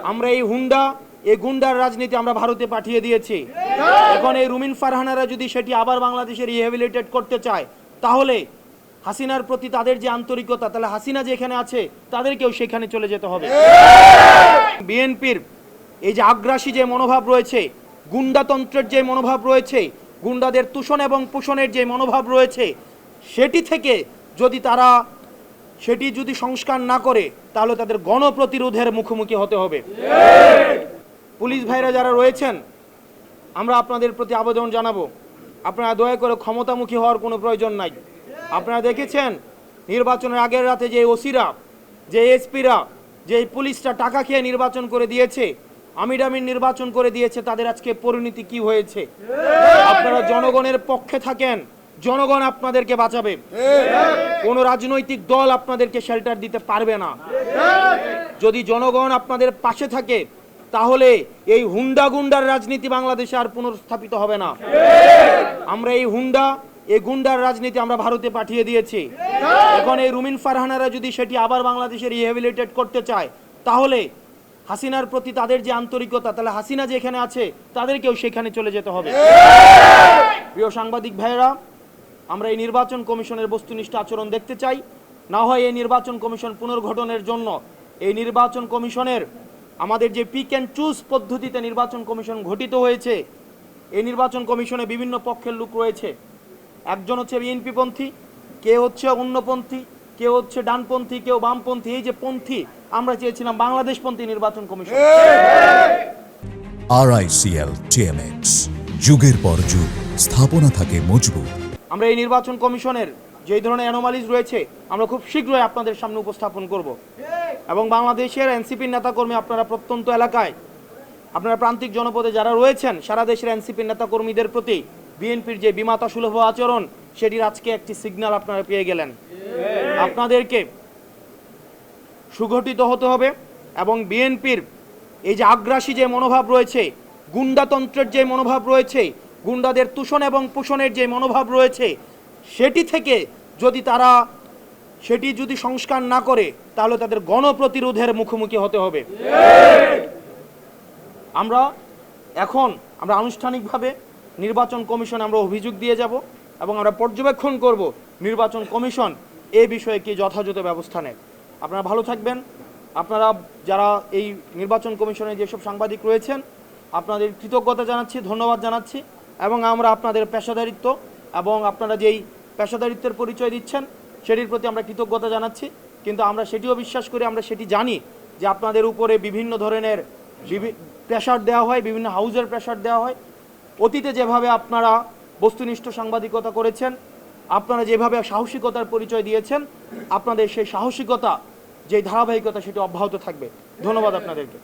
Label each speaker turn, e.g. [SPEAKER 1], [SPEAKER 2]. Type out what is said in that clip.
[SPEAKER 1] আমরা এই হুন্ডা এই গুন্ডার রাজনীতি আমরা ভারতে পাঠিয়ে দিয়েছি। এখন এই রুমিন ফারহানারা যদি সেটি আবার বাংলাদেশে রিহ্যাবিলিটেট করতে চায়, তাহলে হাসিনার প্রতি তাদের যে আন্তরিকতা, তাহলে হাসিনা যেখানে আছে তাদেরকেও সেখানে চলে যেতে হবে। বিএনপির এই যে আগ্রাসী যে মনোভাব রয়েছে, গুন্ডাতন্ত্রের যে মনোভাব রয়েছে, গুন্ডাদের তুষণ এবং পোষণের যে মনোভাব রয়েছে, সেটি থেকে যদি সংস্কার না করে, তাহলে তাদের গণপ্রতিরোধের মুখোমুখি হতে হবে। পুলিশ ভাইরা যারা রয়েছেন, আমরা আপনাদের প্রতি আবেদন জানাবো, আপনারা দয়া করে ক্ষমতামুখী হওয়ার কোনো প্রয়োজন নাই। আপনারা দেখেছেন নির্বাচনের আগের রাতে যে ওসিরা, যে এসপিরা, যে পুলিশরা টাকা খেয়ে নির্বাচন করে দিয়েছে, আমির নির্বাচন করে দিয়েছে, তাদের আজকে পরিণতি কি হয়েছে। আপনারা জনগণের পক্ষে থাকেন, জনগণ আপনাদেরকে বাঁচাবে। কোন রাজনৈতিক দল আপনাদেরকে শেল্টার দিতে পারবে না। যদি জনগণ আপনাদের পাশে থাকে, তাহলে এই হুন্ডা গুন্ডার রাজনীতি বাংলাদেশে আর পুনর্স্থাপিত হবে না। আমরা এই হুন্ডা এই গুন্ডার রাজনীতি আমরা ভারতে পাঠিয়ে দিয়েছি। এখন এই রুমিন ফারহানারা যদি সেটি আবার বাংলাদেশে রিহ্যাবিলিটেট করতে চায়, তাহলে হাসিনার প্রতি তাদের যে আন্তরিকতা, তাহলে হাসিনা যেখানে আছে তাদেরকেও সেখানে চলে যেতে হবে। প্রিয় সাংবাদিক ভাইয়েরা, আমরা এই নির্বাচন কমিশনের বস্তুনিষ্ঠ আচরণ দেখতে চাই। না হয় এই নির্বাচন কমিশন পুনর্গঠনের জন্য এই নির্বাচন কমিশনের আমাদের যে পিক অ্যান্ড চুজ পদ্ধতিতে নির্বাচন কমিশন গঠিত হয়েছে, এই নির্বাচন কমিশনে বিভিন্ন পক্ষের লোক রয়েছে। একজন হচ্ছে বিএনপিপন্থী, কেউ হচ্ছে অন্যপন্থী, কেউ হচ্ছে ডানপন্থী, কেউ বামপন্থী। এই যে পন্থী, আমরা চেয়েছিলাম বাংলাদেশপন্থী নির্বাচন কমিশন।
[SPEAKER 2] RICL TMX, যুগের পর যুগ স্থাপনা থাকে মজবুত।
[SPEAKER 1] আমরা এই নির্বাচন কমিশনের যে ধরনের অ্যানোমালিজ রয়েছে, আমরা খুব শীঘ্রই আপনাদের সামনে উপস্থাপন করব। এবং বাংলাদেশের এনসিপির নেতাকর্মী, আপনারা প্রত্যন্ত এলাকায়, আপনারা প্রান্তিক জনপদে যারা রয়েছেন, সারা দেশের এনসিপির নেতাকর্মীদের প্রতি বিএনপির যে বিমাতা সুলভ আচরণ, সেটির আজকে একটি সিগন্যাল আপনারা পেয়ে গেলেন। আপনাদেরকে সুগঠিত হতে হবে এবং বিএনপির এই যে আগ্রাসী যে মনোভাব রয়েছে, গুন্ডাতন্ত্রের যে মনোভাব রয়েছে, গুন্ডাদের তুষণ এবং পোষণের যে মনোভাব রয়েছে, সেটি থেকে যদি সংস্কার না করে, তাহলে তাদের গণপ্রতিরোধের মুখোমুখি হতে হবে। আমরা আনুষ্ঠানিকভাবে নির্বাচন কমিশনে আমরা অভিযোগ দিয়ে যাব এবং আমরা পর্যবেক্ষণ করব নির্বাচন কমিশন এই বিষয়ে কি যথাযথ ব্যবস্থা নেয়। আপনারা ভালো থাকবেন। আপনারা যারা এই নির্বাচন কমিশনে যেসব সাংবাদিক রয়েছেন, আপনাদের কৃতজ্ঞতা জানাচ্ছি, ধন্যবাদ জানাচ্ছি। এবং আমরা আপনাদের পেশাদারিত্ব এবং আপনারা যেই পেশাদারিত্বের পরিচয় দিচ্ছেন, সেটির প্রতি আমরা কৃতজ্ঞতা জানাচ্ছি। কিন্তু আমরা সেটিও বিশ্বাস করি, আমরা সেটি জানি যে আপনাদের উপরে বিভিন্ন ধরনের প্রেশার দেওয়া হয়, বিভিন্ন হাউজের প্রেশার দেওয়া হয়। অতীতে যেভাবে আপনারা বস্তুনিষ্ঠ সাংবাদিকতা করেছেন, আপনারা যেভাবে সাহসিকতার পরিচয় দিয়েছেন, আপনাদের সেই সাহসিকতা, যে ধারাবাহিকতা, সেটি অব্যাহত থাকবে। ধন্যবাদ আপনাদেরকে।